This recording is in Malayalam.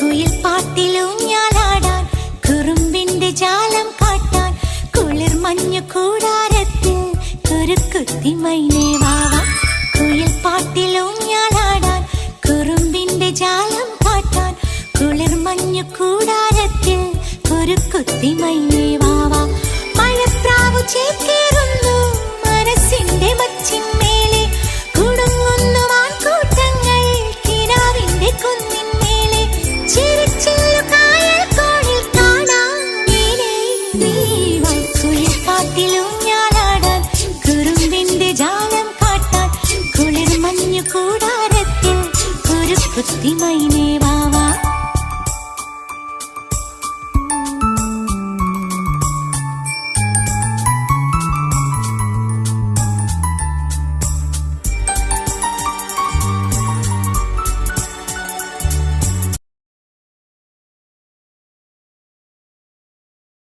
കുയിൽ പാട്ടിലൂഞ്ഞാലാടാൻ കുറുമ്പിന്റെ ജാലം കാട്ടാൻ കുളിർ മഞ്ഞു കൂടാരത്തിൽ കുരുക്കുത്തി മൈനേ വാവാ. കുയിൽ പാട്ടിലൂഞ്ഞാലാടാൻ കുറുമ്പിന്റെ ജാലം കാട്ടാൻ കുളിർ മഞ്ഞു കൂടാരത്തിൽ കുരുക്കുത്തി മൈനേ വാവാ. മഴപ്രാവു ചേക്കേറുന്നു മനസ്സിന്റെ മച്ചിന്മേലെ കുടുങ്ങുന്നു മാൻകൂട്ടങ്ങൾ കിനാവിന്റെ കുന്നിന്മേലെ ചിരിച്ചില്ലു കായൽ കോണിൽ കാണാം നീലേ നീവാ. കുയിൽ പാട്ടിലൂഞ്ഞാലാടാൻ കുറുമ്പിന്റെ ജാലം കാട്ടാൻ കുളിർ മഞ്ഞു കൂടാരത്തിൽ കുരുക്കുത്തി മൈനേ